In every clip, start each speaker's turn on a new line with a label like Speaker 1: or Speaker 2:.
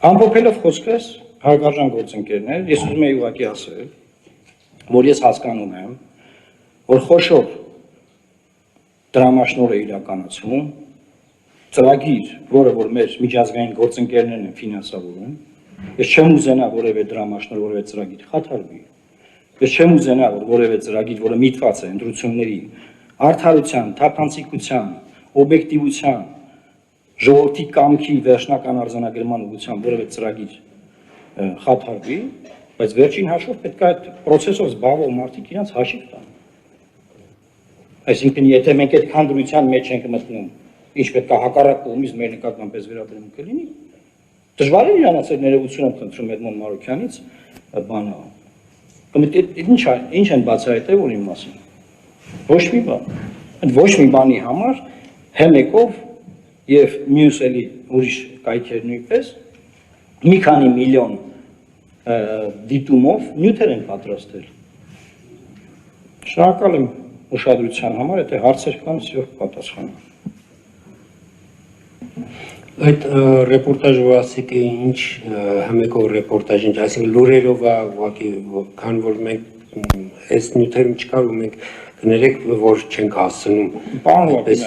Speaker 1: Ամփոփելով խոսքս, հարգարժան գործընկերներ, ես ուզում եի ուղղակի ասել, որ ես հասկանում եմ, որ խոշոր դրամաշնորհ է իրականացում, ծրագիր, որը որ մեր միջազգային գործընկերներն են ֆինանսավորում, ես չեմ ուզենա որևէ դրամաշնորհ, որևէ ծրագիր խաթարվի, ես չեմ ուզենա որ որևէ ծրագիր, որը միտված է ընտրությունների արդարության, թափանցիկության, օբյեկտիվության, ժողովրդի կամքի վերջնական արձանագրման ուղղությամբ որևէ ծրագիր խաթարվի, բայց վերջին հաշվով պետք է այդ process-ով զբաղվող մարդիկ իրենց հաշիվ տան։ Այսինքն, եթե մենք այդքան դրության մեջ ենք մտնում, ինչ պետք է հակառակ կողմից մեր նկատմամբ այս վերաբերմունքը լինի, դժվար է իրանց այդ ներողություն եմ խնդրում Էդմոն Մարուքյանից, բանը, ինչ են բացահայտել որ իմ մասին։ Ոչ մի բան։ Այդ ոչ մի բանի համար հեմեկով եւ մյուս էլի ուրիշ կայքեր նույնպես մի քանի միլիոն դիտումով նյութեր են պատրաստել։ Շնորհակալ եմ ուշադրության համար, եթե հարցեր կան, սիրով պատասխանեմ։
Speaker 2: Այդ ռեպորտաժը ասեք ինչ հմեկով ռեպորտաժ ինչ, այսինքն լուրերով է ուղղակի, քան որ մենք այս նյութերում չկար ու մենք կներեք, որ չենք հասցնում այդպես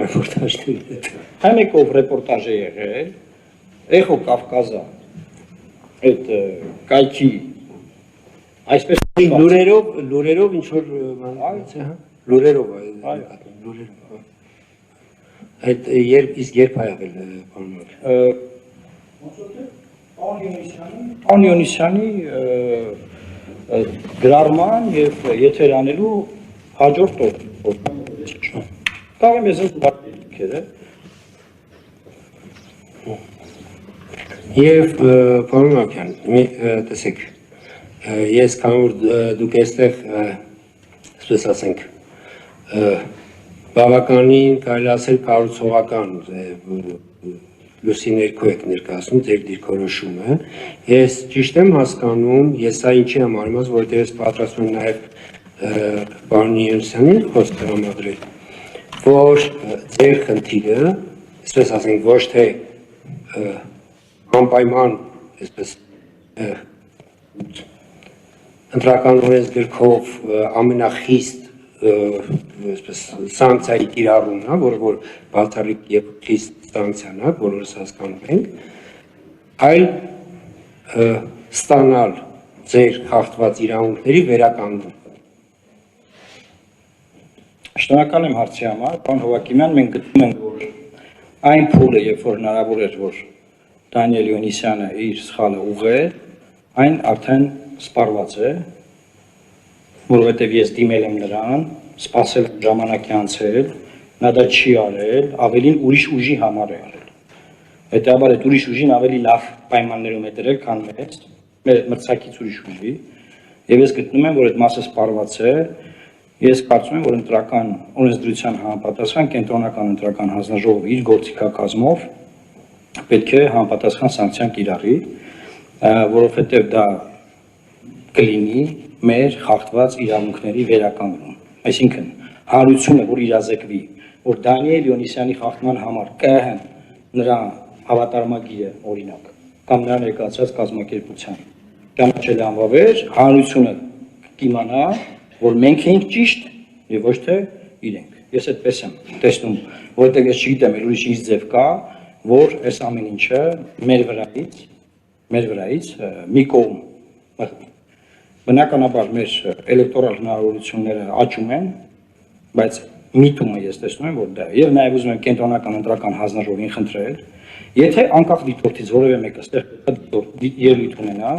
Speaker 2: ռեպորտաժներ։
Speaker 1: Հմեկով ռեպորտաժ է եղել, Էխո Կավկազա, այդ կայքի, այսպես
Speaker 2: լուրերով ինչ որ լուրերով այդ երբ է եղել
Speaker 1: պարոն Հովհաննիսյանի գրառման եւ եթերանելու հաջորդ օր։ Կարող եմ ես բարքերը։
Speaker 2: Եվ պարոն Մակյան, տեսեք, ես քանի որ դուք այստեղ, այսպես ասենք, բավականին կարելի ասել կառուցողական լույսի ներքո եք ներկայացնում ձեր դիրքորոշումը, ես ճիշտ եմ հասկանում, ես սա ինչի եմ արում, որովհետև ես պատրաստում եմ նաև պարոն Հովհաննիսյանին խոսք տրամադրել, որ ձեր խնդիրը, այսպես ասենք, ոչ թե անպայման, այսպես ընտրական օրենսգրքով ամենախիստ սանկցիայի կիրառումն է, որը որ բացառիկ եւ խիստ սանկցիան է, բոլորս հասկանում ենք, այլ ստանալ ձեր խախտված իրավունքների վերականգնում։
Speaker 1: Շնորհակալ եմ հարցի համար, պարոն Հովհակիմյան, մենք գտնում ենք, որ այն փուլը, երբ որ հնարավոր էր, որ Դանիել Հովհաննիսյանը իր սխալը ուղղեր, այն արդեն սպառված է, որովհետև ես դիմել եմ նրան, սպասել ժամանակի անցել, նա դա չի արել, ավելին ուրիշ ուժի համար է արել։ Հետևաբար այդ ուրիշ ուժին ավելի լավ պայմաններում է դրել, քան մեզ, մեր այդ մրցակից ուրիշ ուժի, եւ ես գտնում եմ, որ այդ մասը սպառված է, ես կարծում եմ, որ ընտրական օրենսդրության համապատասխան կենտրոնական ընտրական հանձնաժողովը իր գործիքակազմով պետք է համապատասխան սանկցիան կիրառի, որովհետև դա կլինի մեր խախտված իրավունքների վերականգնում։ Այսինքն, հարությունը, որ իրազեկվի, որ Դանիել Հովհաննիսյանի խախտման համար ԿՀ-ն նրա հավատարմագիրը, օրինակ, կամ նրա ներկայացած կազմակերպության ճանաչել անվավեր, հանրությունը կիմանա, որ մենք ենք ճիշտ եւ ոչ թե իրենք։ Ես այդպես եմ տեսնում, որովհետեւ ես չգիտեմ, ուրիշ ինչ ձև կա, որ այս ամեն ինչը մեր վրայից մի կողմ բնականաբար մեր էլեկտորալ հնարավորությունները աճում են, բայց միտումը ես տեսնում եմ, որ դա է։ Եվ նաև ուզում եմ կենտրոնական ընտրական հանձնաժողովին խնդրել, եթե անկախ դիտորդից որևէ մեկը ստեղ ելույթ ունենա,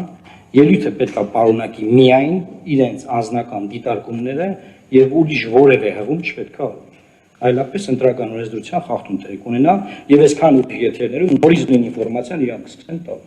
Speaker 1: ելույթը պետք է պարունակի միայն իրենց անձնական դիտարկումները եւ ուրիշ որևէ հղում չպետք է այլապես ընտրական օրենսդրության խախտում տեղի ունենա եւ այսքան ու եթերներում նորից նույն ինֆորմացիան իրանք կսկսեն տալ։